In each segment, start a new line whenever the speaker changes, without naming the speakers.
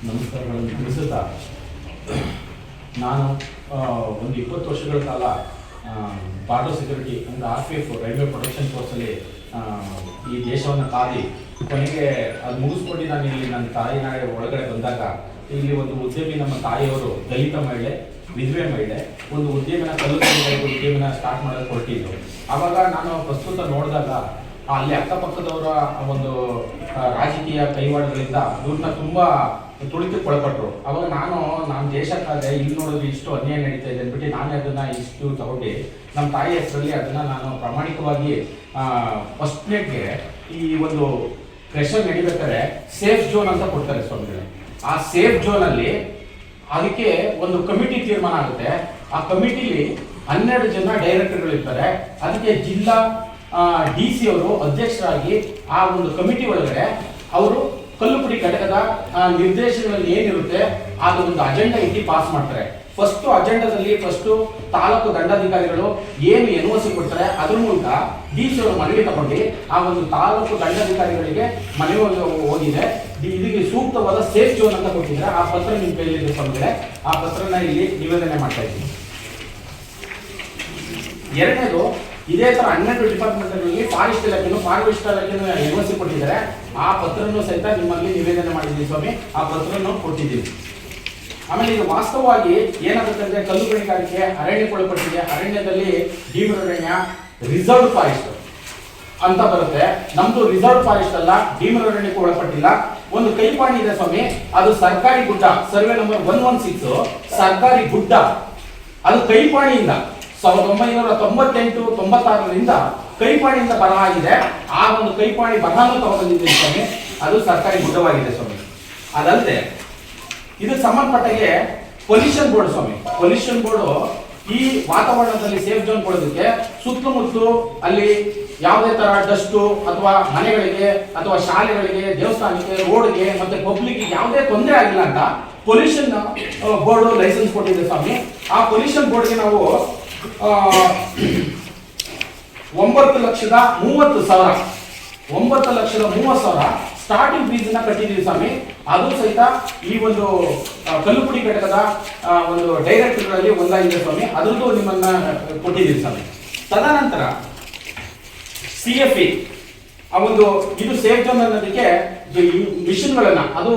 ನಮಸ್ಕಾರಗಳನ್ನು ತಿಳಿಸುತ್ತಾ ನಾನು ಒಂದು 20 ವರ್ಷಗಳ ಕಾಲ ಬಾರ್ಡರ್ ಸೆಕ್ಯೂರಿಟಿ ಅಂದರೆ RPF ರೈಲ್ವೆ ಪ್ರೊಟೆಕ್ಷನ್ ಫೋರ್ಸಲ್ಲಿ ಈ ದೇಶವನ್ನು ಕಾದಿ ಕೊನೆಗೆ ಅದು ಮುಗಿಸ್ಕೊಂಡು ನಾನು ಇಲ್ಲಿ ನನ್ನ ತಾಯಿನಾಡೆ ಒಳಗಡೆ ಬಂದಾಗ ಇಲ್ಲಿ ಒಂದು ಉದ್ಯಮಿ ನಮ್ಮ ತಾಯಿಯವರು ದಲಿತ ಮಹಿಳೆ ವಿಧವೆ ಮಹಿಳೆ ಒಂದು ಉದ್ಯಮಿನ ಉದ್ಯಮಿನ ಸ್ಟಾರ್ಟ್ ಮಾಡೋದು ಹೊರಟಿದ್ರು. ಆವಾಗ ನಾನು ಪ್ರಸ್ತುತ ನೋಡಿದಾಗ ಅಲ್ಲಿ ಅಕ್ಕಪಕ್ಕದವರ ಒಂದು ರಾಜಕೀಯ ಕೈವಾಡಗಳಿಂದ ಇವ್ರನ್ನ ತುಂಬ ತುಳಿತಕ್ಕೊಳಪಟ್ಟರು. ಅವಾಗ ನಾನು ದೇಶಕ್ಕಾದೆ ಇಲ್ಲಿ ನೋಡಿದ್ರೆ ಇಷ್ಟು ಅನ್ಯಾಯ ನಡೀತಾ ಇದೆ ಅಂದ್ಬಿಟ್ಟು ನಾನೇ ಅದನ್ನು ಇಷ್ಟು ತಗೊಂಡು ನಮ್ಮ ತಾಯಿ ಹೆಸರಲ್ಲಿ ಅದನ್ನು ನಾನು ಪ್ರಾಮಾಣಿಕವಾಗಿ ಫಸ್ಟ್ನೇಗೆ ಈ ಒಂದು ಕ್ರೆಷರ್ ನಡಿಬೇಕಾದ್ರೆ ಸೇಫ್ ಝೋನ್ ಅಂತ ಕೊಡ್ತಾರೆ ಸ್ವಾಮಿಗಳೇ. ಆ ಸೇಫ್ ಝೋನಲ್ಲಿ ಅದಕ್ಕೆ ಒಂದು ಕಮಿಟಿ ತೀರ್ಮಾನ ಆಗುತ್ತೆ. ಆ ಕಮಿಟಿಲಿ 12 ಜನ ಡೈರೆಕ್ಟರ್ಗಳಿರ್ತಾರೆ. ಅದಕ್ಕೆ ಜಿಲ್ಲಾ DC ಅವರು ಅಧ್ಯಕ್ಷರಾಗಿ ಆ ಒಂದು ಕಮಿಟಿ ಒಳಗಡೆ ಅವರು ಕಲ್ಲುಪುಡಿ ಘಟಕದ ನಿರ್ದೇಶನಗಳಲ್ಲಿ ಏನಿರುತ್ತೆ ಅದು ಒಂದು ಅಜೆಂಡಾ ಇಟ್ಟು ಪಾಸ್ ಮಾಡ್ತಾರೆ. ಫಸ್ಟ್ ಅಜೆಂಡಾದಲ್ಲಿ ತಾಲೂಕು ದಂಡಾಧಿಕಾರಿಗಳು ಏನು NOC ಕೊಡ್ತಾರೆ, ಅದ್ರ ಮೂಲಕ DC ಅವರು ಮನವಿ ತಗೊಂಡು ಆ ಒಂದು ತಾಲೂಕು ದಂಡಾಧಿಕಾರಿಗಳಿಗೆ ಮನವಿ ಹೋಗಿದೆ. ಇದಕ್ಕೆ ಸೂಕ್ತವಾದ ಸೇಫ್ ಝೋನ್ ಅಂತ ಕೊಟ್ಟಿದ್ದಾರೆ. ಆ ಪತ್ರ ನಿಮ್ಮ ಕೈಲಿದೆ ಸ್ವಾಮಿಗಳೇ. ಆ ಪತ್ರನ ಇಲ್ಲಿ ನಿವೇದನೆ ಮಾಡ್ತಾ ಇದ್ದೀನಿ. ಎರಡನೇದು, ಇದೇ ತರ 12 ಡಿಪಾರ್ಟ್ಮೆಂಟ್ಗಳಲ್ಲಿ ಫಾರೆಸ್ಟ್ ಇಲಾಖೆನು NOC ಕೊಟ್ಟಿದ್ದಾರೆ. ಆ ಪತ್ರನೂ ಸಹಿತ ನಿಮ್ಮಲ್ಲಿ ನಿವೇದನೆ ಮಾಡಿದ್ದೀವಿ ಸ್ವಾಮಿ. ಆ ಪತ್ರನೂ ಕೊಟ್ಟಿದ್ದೀವಿ. ಆಮೇಲೆ ಇದು ವಾಸ್ತವವಾಗಿ ಏನಾಗುತ್ತೆ ಅಂದ್ರೆ ಕಲ್ಲು ಗಣಿಗಾರಿಕೆ ಅರಣ್ಯಕ್ಕೊಳಪಟ್ಟಿದೆ. ಅರಣ್ಯದಲ್ಲಿ ಡೀಮರಣ್ಯ ರಿಸರ್ವ್ ಫಾರೆಸ್ಟ್ ಅಂತ ಬರುತ್ತೆ. ನಮ್ದು ರಿಸರ್ವ್ ಫಾರೆಸ್ಟ್ ಅಲ್ಲ, ಡೀಮರಣ್ಯಕ್ಕೆ ಒಳಪಟ್ಟಿಲ್ಲ. ಒಂದು ಕೈಪಾಣಿ ಇದೆ ಸ್ವಾಮಿ, ಅದು ಸರ್ಕಾರಿ ಗುಡ್ಡ, ಸರ್ವೆ ನಂಬರ್ 116 ಸರ್ಕಾರಿ ಗುಡ್ಡ. ಅದು ಕೈಪಾಣಿಯಿಂದ 1998-96ರಿಂದ ಕೈಪಾಣಿಯಿಂದ ಬರಹ ಆಗಿದೆ. ಆ ಒಂದು ಕೈಪಾಣಿ ಬರಹನೂ ತಗೊಂಡಿದ್ದೀನಿ ಸ್ವಾಮಿ. ಅದು ಸರ್ಕಾರಿ ಗುಡ್ಡವಾಗಿದೆ ಸ್ವಾಮಿ. ಅದಲ್ಲದೆ ಇದಕ್ಕೆ ಸಂಬಂಧಪಟ್ಟಾಗೆ ಪೊಲ್ಯೂಷನ್ ಬೋರ್ಡ್ ಸ್ವಾಮಿ, ಪೊಲ್ಯೂಷನ್ ಬೋರ್ಡ್ ಈ ವಾತಾವರಣದಲ್ಲಿ ಸೇಫ್ ಝೋನ್ ಕೊಡೋದಕ್ಕೆ ಸುತ್ತಮುತ್ತಲು ಅಲ್ಲಿ ಯಾವುದೇ ತರ ಡಸ್ಟು ಅಥವಾ ಮನೆಗಳಿಗೆ ಅಥವಾ ಶಾಲೆಗಳಿಗೆ, ದೇವಸ್ಥಾನಕ್ಕೆ, ರೋಡ್ಗೆ ಮತ್ತೆ ಪಬ್ಲಿಕ್ ಯಾವುದೇ ತೊಂದರೆ ಆಗಿಲ್ಲ ಅಂತ ಪೊಲ್ಯೂಷನ್ ಬೋರ್ಡ್ ಲೈಸೆನ್ಸ್ ಕೊಟ್ಟಿದೆ ಸ್ವಾಮಿ. ಆ ಪೊಲ್ಯೂಷನ್ ಬೋರ್ಡ್ಗೆ ನಾವು 9,30,000 ಸ್ಟಾರ್ಟಿಂಗ್ ಫೀಸ್ ಕಟ್ಟಿದ್ದೀವಿ ಸ್ವಾಮಿ. ಅದು ಸಹಿತ ಈ ಒಂದು ಕಲ್ಲುಪುಡಿ ಘಟಕದ ಒಂದು ಡೈರೆಕ್ಟರ್ಗಳಲ್ಲಿ ಒಂದಾಗಿದೆ ಸ್ವಾಮಿ. ಅದ್ರದ್ದು ನಿಮ್ಮನ್ನ ಕೊಟ್ಟಿದ್ದೀವಿ ಸ್ವಾಮಿ. ತದನಂತರ CFE ಆ ಒಂದು ಇದು ಸೇಫ್ ಝೋನ್ ಅನ್ನೋದಕ್ಕೆ ಮಿಷನ್ಗಳನ್ನ ಅದು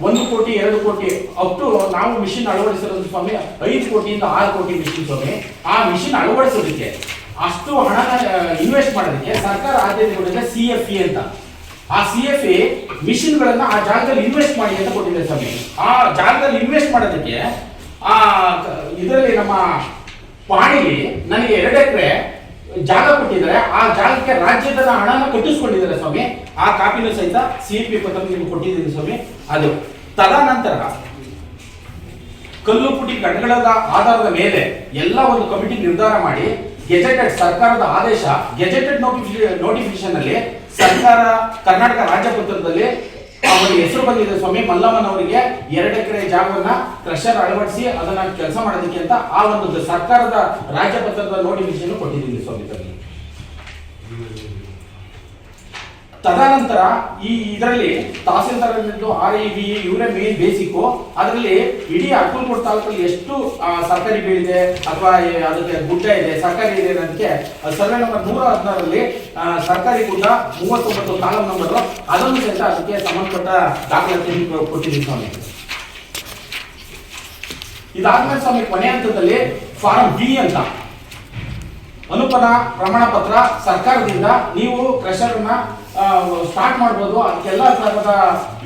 1 ಕೋಟಿ 2 ಕೋಟಿ ಅಪ್ ಟು ನಾವು ಮಿಷಿನ್ ಅಳವಡಿಸಿರೋದು ಸ್ವಾಮಿ 5 ಕೋಟಿಯಿಂದ 6 ಕೋಟಿ ಮಿಷಿನ್ ಸ್ವಾಮಿ. ಆ ಮಿಷಿನ್ ಅಳವಡಿಸೋದಕ್ಕೆ ಅಷ್ಟು ಹಣನ ಇನ್ವೆಸ್ಟ್ ಮಾಡೋದಕ್ಕೆ ಸರ್ಕಾರ ಆದ್ಯತೆ ಕೊಟ್ಟಿದೆ CFE ಅಂತ. ಆ CFE ಮಿಷಿನ್ಗಳನ್ನ ಆ ಜಾಗದಲ್ಲಿ ಇನ್ವೆಸ್ಟ್ ಮಾಡಿ ಅಂತ ಕೊಟ್ಟಿದೆ ಸ್ವಾಮಿ. ಆ ಜಾಗದಲ್ಲಿ ಇನ್ವೆಸ್ಟ್ ಮಾಡೋದಕ್ಕೆ ಇದರಲ್ಲಿ ನಮ್ಮ ಪಾಣಿಲಿ ನನಗೆ 2 ಎಕರೆ ಜಾಗ ಕೊಟ್ಟಿದ್ದಾರೆ. ಆ ಜಾಗಕ್ಕೆ ರಾಜ್ಯದ ಹಣನ ಕಟ್ಟಿಸ್ಕೊಂಡಿದ್ದಾರೆ ಸ್ವಾಮಿ. ಆ ಕಾಪಿನೂ ಸಹಿತ CFE ಪತ್ರ ನಿಮ್ಗೆ ಕೊಟ್ಟಿದ್ದೀನಿ ಸ್ವಾಮಿ. ಅದು ತದನಂತರ ಕಲ್ಲುಪುಡಿ ಘಟಕದ ಆಧಾರದ ಮೇಲೆ ಎಲ್ಲ ಒಂದು ಕಮಿಟಿ ನಿರ್ಧಾರ ಮಾಡಿ ಗೆಜೆಟೆಡ್ ಸರ್ಕಾರದ ಆದೇಶ ಗೆಜೆಟೆಡ್ ನೋಟಿಫಿಕೇಶನ್ ಅಲ್ಲಿ ಸರ್ಕಾರ ಕರ್ನಾಟಕ ರಾಜ್ಯ ಪತ್ರದಲ್ಲಿ ಅವರಿಗೆ ಹೆಸರು ಬಂದಿದೆ ಸ್ವಾಮಿ. ಮಲ್ಲಮ್ಮನವರಿಗೆ 2 ಎಕರೆ ಜಾಗವನ್ನ ಕ್ರಷರ್ ಅಳವಡಿಸಿ ಅದನ್ನ ಕೆಲಸ ಮಾಡೋದಕ್ಕೆ ಅಂತ ಆ ಒಂದು ಸರ್ಕಾರದ ರಾಜ್ಯ ಪತ್ರದ ನೋಟಿಫಿಕೇಶನ್ ಕೊಟ್ಟಿದ್ದೀನಿ ಸ್ವಾಮಿ. ತದನಂತರ ಈ ಇದರಲ್ಲಿ ತಹಸೀಲ್ದಾರ್ REVE ಇವರೇ ಮೇನ್ ಬೇಸಿಕ್. ಅದರಲ್ಲಿ ಇಡೀ ಅಕ್ಕಲಕೋಟೆ ತಾಲೂಕಲ್ಲಿ ಎಷ್ಟು ಸರ್ಕಾರಿ ಬೀಳಿದೆ ಅಥವಾ ಅದಕ್ಕೆ ಗುಡ್ಡ ಇದೆ ಸರ್ಕಾರಿ ಇದೆ ಅನ್ನೋದಕ್ಕೆ ಸರ್ವೆ ನಂಬರ್ 116ರಲ್ಲಿ ಸರ್ಕಾರಿ ಗುಡ್ಡ 39 ಕಾಲಂ ನಂಬರ್ ಅದನ್ನು ಸಹಿತ ಅದಕ್ಕೆ ಸಂಬಂಧಪಟ್ಟ ದಾಖಲಾತಿ ಕೊಟ್ಟಿದ್ದೀವಿ ಸ್ವಾಮಿ. ಇದಾದ್ಮೇಲೆ ಸ್ವಾಮಿ ಕೊನೆ ಹಂತದಲ್ಲಿ ಫಾರಂ B ಅಂತ ಅನುಪನ ಪ್ರಮಾಣ ಪತ್ರ ಸರ್ಕಾರದಿಂದ ನೀವು ಕ್ರಷರ್ನ ಸ್ಟಾರ್ಟ್ ಮಾಡ್ಬೋದು. ಅದಕ್ಕೆಲ್ಲ ತರಹದ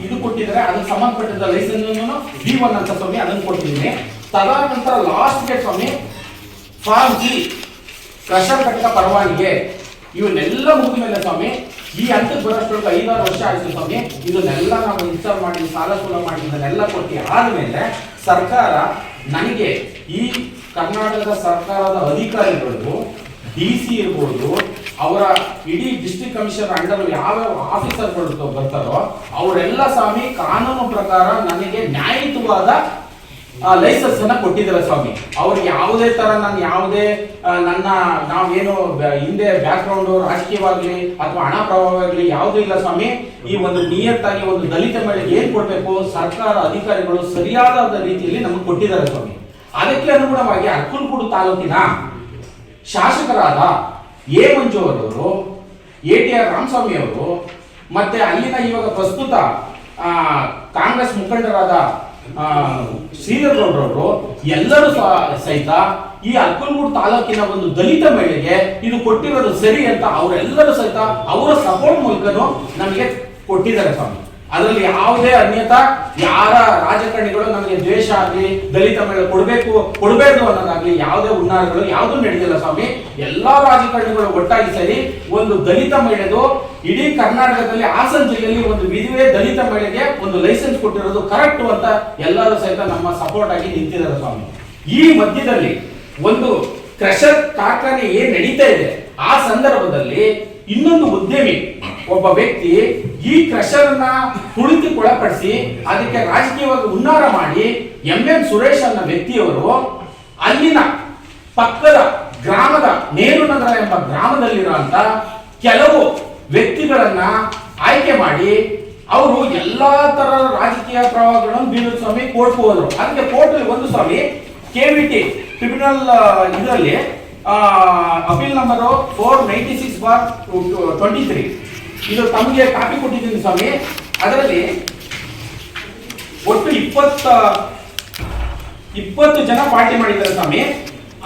ಇದು ಕೊಟ್ಟಿದ್ದಾರೆ. ಅದಕ್ಕೆ ಸಂಬಂಧಪಟ್ಟಿದ್ದ ಲೈಸೆನ್ಸ್ B1 ಅಂತ ಸ್ವಾಮಿ ಅದನ್ನು ಕೊಟ್ಟಿದ್ದೀನಿ. ತದನಂತರ ಲಾಸ್ಟ್ ಡೇಟ್ ಸ್ವಾಮಿ ಫಾರ್ಮ್ G ಕ್ರಷರ್ ಘಟಕ ಪರವಾನಿಗೆ ಇವನ್ನೆಲ್ಲ ಮುಗಿದ ಮೇಲೆ ಸ್ವಾಮಿ ಈ ಹಂತಕ್ಕೆ ಬರೋಷ್ಟೊಳಗೆ 5-6 ವರ್ಷ ಆಯ್ತು ಸ್ವಾಮಿ. ಇದನ್ನೆಲ್ಲ ನಾವು ಇನ್ಸ್ಟಾಲ್ ಮಾಡಿ ಸಾಲ ಸೂಲ ಮಾಡಿ ಇದನ್ನೆಲ್ಲ ಕೊಟ್ಟು ಆದ್ಮೇಲೆ ಸರ್ಕಾರ ನನಗೆ ಈ ಕರ್ನಾಟಕದ ಸರ್ಕಾರದ ಅಧಿಕಾರಿಗಳು DC ಇರ್ಬೋದು, ಅವರ ಇಡೀ ಡಿಸ್ಟ್ರಿಕ್ಟ್ ಕಮಿಷನರ್ ಅಂಡರ್ ಯಾವ್ಯಾವ ಆಫೀಸರ್ಗಳು ಬರ್ತಾರೋ ಅವರೆಲ್ಲ ಸ್ವಾಮಿ ಕಾನೂನು ಪ್ರಕಾರ ನನಗೆ ನ್ಯಾಯಯುತವಾದ ಲೈಸೆನ್ಸ್ ಅನ್ನ ಕೊಟ್ಟಿದ್ದಾರೆ ಸ್ವಾಮಿ. ಅವ್ರಿಗೆ ಯಾವುದೇ ತರ ನಾನು ಯಾವುದೇ ನಾವೇನು ಹಿಂದೆ ಬ್ಯಾಕ್ ಗ್ರೌಂಡ್ ರಾಜಕೀಯವಾಗ್ಲಿ ಅಥವಾ ಹಣ ಪ್ರಭಾವವಾಗ್ಲಿ ಯಾವುದೂ ಇಲ್ಲ ಸ್ವಾಮಿ. ಈ ಒಂದು ನಿಯತ್ತಾಗಿ ಒಂದು ದಲಿತ ಮಹಿಳೆಗೆ ಏನ್ ಕೊಡ್ಬೇಕು ಸರ್ಕಾರ ಅಧಿಕಾರಿಗಳು ಸರಿಯಾದ ರೀತಿಯಲ್ಲಿ ನಮಗೆ ಕೊಟ್ಟಿದ್ದಾರೆ ಸ್ವಾಮಿ. ಅದಕ್ಕೆ ಅನುಗುಣವಾಗಿ ಅರ್ಕಲ್ಗೂಡು ತಾಲೂಕಿನ ಶಾಸಕರಾದ ಎ ಮಂಜು ಅವರು, ATR ರಾಮಸ್ವಾಮಿ ಅವರು, ಮತ್ತೆ ಅಲ್ಲಿನ ಇವಾಗ ಪ್ರಸ್ತುತ ಕಾಂಗ್ರೆಸ್ ಮುಖಂಡರಾದ ಶ್ರೀಧರ್ ಗೌಡ್ರವರು ಎಲ್ಲರೂ ಸಹಿತ ಈ ಅರ್ಕಲ್ಗೂಡು ತಾಲೂಕಿನ ಒಂದು ದಲಿತ ಮಹಿಳೆಗೆ ಇದು ಕೊಟ್ಟಿರೋದು ಸರಿ ಅಂತ ಅವರೆಲ್ಲರೂ ಸಹಿತ ಅವರ ಸಪೋರ್ಟ್ ಮೂಲಕನು ನಮಗೆ ಕೊಟ್ಟಿದ್ದಾರೆ ಸ್ವಾಮಿ. ಅದರಲ್ಲಿ ಯಾವುದೇ ಅನ್ಯತಾ ಯಾರ ರಾಜಕಾರಣಿಗಳು ನಮಗೆ ದ್ವೇಷ ಆಗಲಿ ದಲಿತ ಮಹಿಳೆ ಕೊಡಬೇಕು ಅನ್ನೋದಾಗ್ಲಿ ಯಾವುದೇ ಹುನ್ನಾರಗಳು ಯಾವುದೂ ನಡೆದಿಲ್ಲ ಸ್ವಾಮಿ. ಎಲ್ಲಾ ರಾಜಕಾರಣಿಗಳು ಒಟ್ಟಾಗಿ ಸೇರಿ ಒಂದು ದಲಿತ ಮಹಿಳೆದು ಇಡೀ ಕರ್ನಾಟಕದಲ್ಲಿ ಹಾಸನ ಜಿಲ್ಲೆಯಲ್ಲಿ ಒಂದು ವಿಧವೆ ದಲಿತ ಮಹಿಳೆಗೆ ಒಂದು ಲೈಸೆನ್ಸ್ ಕೊಟ್ಟಿರೋದು ಕರೆಕ್ಟ್ ಅಂತ ಎಲ್ಲರೂ ಸಹಿತ ನಮ್ಮ ಸಪೋರ್ಟ್ ಆಗಿ ನಿಂತಿದ್ದಾರೆ ಸ್ವಾಮಿ. ಈ ಮಧ್ಯದಲ್ಲಿ ಒಂದು ಕ್ರಷರ್ ಕಾರ್ಖಾನೆ ಏನ್ ನಡೀತಾ ಇದೆ ಆ ಸಂದರ್ಭದಲ್ಲಿ ಇನ್ನೊಂದು ಉದ್ಯಮಿ ಒಬ್ಬ ವ್ಯಕ್ತಿ ಈ ಕ್ರಷರ್ ನ ತುಳಿತಕ್ಕೊಳಪಡಿಸಿ ಅದಕ್ಕೆ ರಾಜಕೀಯವಾಗಿ ಹುನ್ನಾರ ಮಾಡಿ MM ಸುರೇಶ್ ಅನ್ನೋ ವ್ಯಕ್ತಿಯವರು ಅಲ್ಲಿನ ಪಕ್ಕದ ಗ್ರಾಮದ ನೇರುನಗರ ಎಂಬ ಗ್ರಾಮದಲ್ಲಿರುವಂತ ಕೆಲವು ವ್ಯಕ್ತಿಗಳನ್ನ ಆಯ್ಕೆ ಮಾಡಿ ಅವರು ಎಲ್ಲಾ ತರದ ರಾಜಕೀಯ ಪ್ರಭಾವಗಳನ್ನು ಬೀರುವ ಸ್ವಾಮಿ ಕೋರ್ಟ್ ಹೋದ್ರು. ಅದಕ್ಕೆ ಕೋರ್ಟ್ ಒಂದು ಸ್ವಾಮಿ KVT ಟ್ರಿಬ್ಯುನಲ್ ಇದರಲ್ಲಿ ಅಪೀಲ್ ನಂಬರ್ 496/23 ಇದು ತಮಗೆ ಕಾಪಿ ಕೊಟ್ಟಿದ್ದೀನಿ ಸ್ವಾಮಿ. ಅದರಲ್ಲಿ ಒಟ್ಟು 20 ಜನ ಪಾರ್ಟಿ ಮಾಡಿದ್ದಾರೆ ಸ್ವಾಮಿ.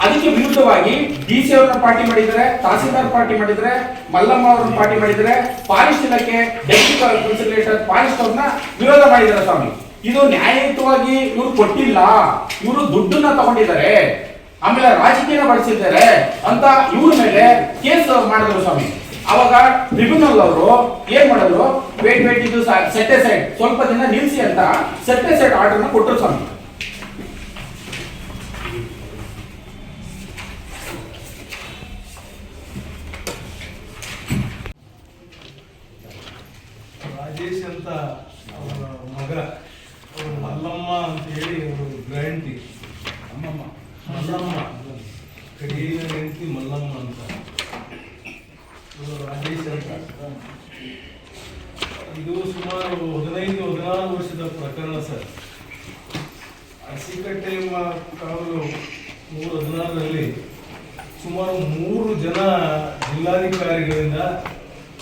ಅದಕ್ಕೆ ವಿರುದ್ಧವಾಗಿ DC ಅವ್ರನ್ನ ಪಾರ್ಟಿ ಮಾಡಿದ್ದಾರೆ, ತಹಸೀಲ್ದಾರ್ ಪಾರ್ಟಿ ಮಾಡಿದ್ದಾರೆ, ಮಲ್ಲಮ್ಮ ಅವ್ರನ್ನ ಪಾರ್ಟಿ ಮಾಡಿದ್ದಾರೆ, ಫಾರೆಸ್ಟ್ ಇಲಾಖೆ ಡೆಪ್ಯೂಟಿ ಕನ್ಸಲ್ಟೇಟರ್ ಫಾರೆಸ್ಟ್ ಅವ್ರನ್ನ ವಿರೋಧ ಮಾಡಿದ್ದಾರೆ ಸ್ವಾಮಿ. ಇದು ನ್ಯಾಯಯುತವಾಗಿ ಇವರು ಕೊಟ್ಟಿಲ್ಲ, ಇವರು ದುಡ್ಡನ್ನ ತಗೊಂಡಿದ್ದಾರೆ, ಆಮೇಲೆ ರಾಜಕೀಯ ಬಳಸಿದ್ದಾರೆ ಅಂತ ಇವ್ರ ಮೇಲೆ ಕೇಸ್ ಮಾಡಿದ್ರು ಸ್ವಾಮಿ. ಅವಾಗ ಟ್ರಿಬ್ಯುನಲ್ ಅವರು ಏನ್ ಮಾಡಿದ್ರು, ವೇಟ್ ಇದು ಸೆಟ್ ಅಸೈಡ್ ಸ್ವಲ್ಪ ದಿನ ನಿಲ್ಲಿಸಿ ಅಂತ ಸೆಟ್ ಅಸೈಡ್ ಆರ್ಡರ್ನ ಕೊಟ್ಟರು ಸ್ವಾಮಿ.
ರಾಜೇಶ್ ಅಂತ ಅವರ ಮಗ ಮಲ್ಲಮ್ಮ ಅಂತ ಹೇಳಿ ಅವರು ಗ್ರ್ಯಾಂಟಿ ಮಲ್ಲಮ್ಮ ಕಡೆಯ ಹೆಂಡತಿ ಮಲ್ಲಮ್ಮ ಅಂತ ರಾಜೇಶ್ ಅಂತ. ಇದು ಸುಮಾರು 15-16 ವರ್ಷದ ಪ್ರಕರಣ ಸರ್. ಅರಸಿಕಟ್ಟೆ ಎಂಬ ಕಾವಲು 3/16ರಲ್ಲಿ ಸುಮಾರು 3 ಜನ ಜಿಲ್ಲಾಧಿಕಾರಿಗಳಿಂದ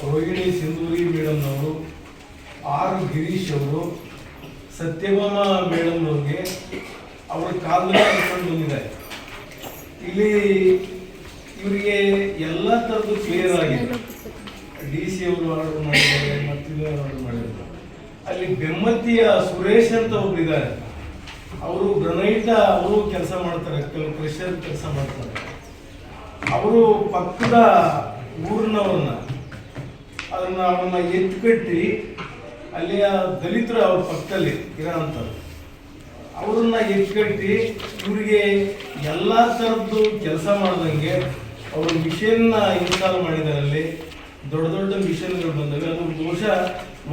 ರೋಹಿಣಿ ಸಿಂಧೂರಿ ಮೇಡಮ್ನವರು, R ಗಿರೀಶ್ ಅವರು, ಸತ್ಯಭಾಮ ಮೇಡಮ್ನವ್ರಿಗೆ ಅವರ ಕಾಲದಲ್ಲಿ ಅನ್ಕೊಂಡು ಬಂದಿದ್ದಾರೆ. ಇಲ್ಲಿ ಇವರಿಗೆ ಎಲ್ಲ ಥರದ್ದು ಕ್ಲಿಯರ್ ಆಗಿದೆ. DC ಅವರು ಆರ್ಡರ್ ಮಾಡಿದ್ದಾರೆ, ಮತ್ತಿದು ಆರ್ಡರ್ ಮಾಡಿದ್ದಾರೆ. ಅಲ್ಲಿ ಬೆಮ್ಮತ್ತಿಯ ಸುರೇಶ್ ಅಂತ ಒಬ್ರು ಇದ್ದಾರೆ, ಅವರು ಗ್ರನೈಟ್ ಅವರು ಕೆಲಸ ಮಾಡ್ತಾರೆ, ಕ್ರಷರ್ ಕೆಲಸ ಮಾಡ್ತಾರೆ. ಅವರು ಪಕ್ಕದ ಊರಿನವ್ರನ್ನ ಅವ್ರನ್ನ ಎತ್ಕಟ್ಟಿ ಅಲ್ಲಿಯ ದಲಿತರು ಅವ್ರ ಪಕ್ಕದಲ್ಲಿ ಇರೋಂಥವ್ರು ಅವ್ರನ್ನ ಎತ್ಕಟ್ಟಿ ಇವರಿಗೆ ಎಲ್ಲ ಥರದ್ದು ಕೆಲಸ ಮಾಡ್ದಂಗೆ ಅವರು ಮಿಷನ್ನ ಇನ್ಸ್ಟಾಲ್ ಮಾಡಿದ್ದಾರೆ. ಅಲ್ಲಿ ದೊಡ್ಡ ದೊಡ್ಡ ಮಿಷನ್ಗಳು ಬಂದವೆ. ಅದು ಬಹುಶಃ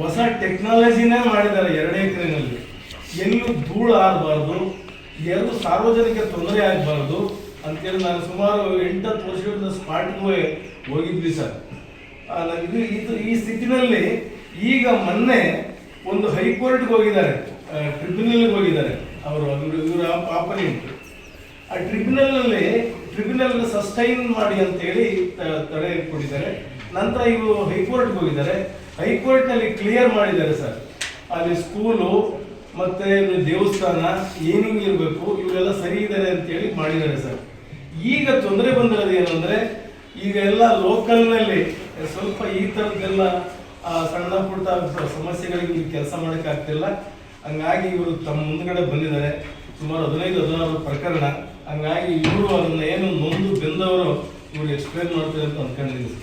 ಹೊಸ ಟೆಕ್ನಾಲಜಿನೇ ಮಾಡಿದ್ದಾರೆ. 2 ಎಕರೆನಲ್ಲಿ ಎಲ್ಲೂ ಧೂಳು ಆಗಬಾರ್ದು, ಎಲ್ಲೂ ಸಾರ್ವಜನಿಕ ತೊಂದರೆ ಆಗಬಾರ್ದು ಅಂತೇಳಿ ನಾನು ಸುಮಾರು 8-10 ವರ್ಷದಿಂದ ಸ್ಪಾಟ್ಗೂ ಹೋಗಿದ್ವಿ ಸರ್. ಈ ಸ್ಥಿತಿನಲ್ಲಿ ಈಗ ಮೊನ್ನೆ ಒಂದು ಹೈಕೋರ್ಟ್ಗೆ ಹೋಗಿದ್ದಾರೆ, ಟ್ರಿಬ್ಯುನಲ್ಗೆ ಹೋಗಿದ್ದಾರೆ. ಇವರ ಆಪೋನೆಂಟ್ ಆ ಟ್ರಿಬ್ಯುನಲ್ ಸಸ್ಟೈನ್ ಮಾಡಿ ಅಂತೇಳಿ ತಡೆ ಕೊಟ್ಟಿದ್ದಾರೆ. ನಂತರ ಇವರು ಹೈಕೋರ್ಟ್ಗೆ ಹೋಗಿದ್ದಾರೆ. ಹೈಕೋರ್ಟ್ನಲ್ಲಿ ಕ್ಲಿಯರ್ ಮಾಡಿದ್ದಾರೆ ಸರ್, ಅಲ್ಲಿ ಸ್ಕೂಲು ಮತ್ತೆ ದೇವಸ್ಥಾನ ಏನಿಂಗ್ ಇರಬೇಕು ಇವರೆಲ್ಲ ಸರಿ ಇದ್ದಾರೆ ಅಂತೇಳಿ ಮಾಡಿದ್ದಾರೆ ಸರ್. ಈಗ ತೊಂದರೆ ಬಂದಿರೋದು ಏನು ಅಂದರೆ, ಈಗ ಎಲ್ಲ ಲೋಕಲ್ನಲ್ಲಿ ಸ್ವಲ್ಪ ಈ ಥರದ್ದೆಲ್ಲ ಸಣ್ಣ ಪುಟ್ಟ ಸಮಸ್ಯೆಗಳಿಗೆ ಕೆಲಸ ಮಾಡೋಕ್ಕಾಗ್ತಿಲ್ಲ. ಹಂಗಾಗಿ ಇವರು ತಮ್ಮ ಮುಂದ್ಗಡೆ ಬಂದಿದ್ದಾರೆ. ಸುಮಾರು 15-16 ಪ್ರಕರಣ. ಹಂಗಾಗಿ ಇವರು ಅದನ್ನ ಏನು ನೊಂದು ಬೆಂದವರು ಇವರು ಎಕ್ಸ್ಪ್ಲೇನ್ ಮಾಡ್ತಾರೆ ಅಂತ ಅಂದ್ಕೊಂಡಿದ್ದೀನಿ.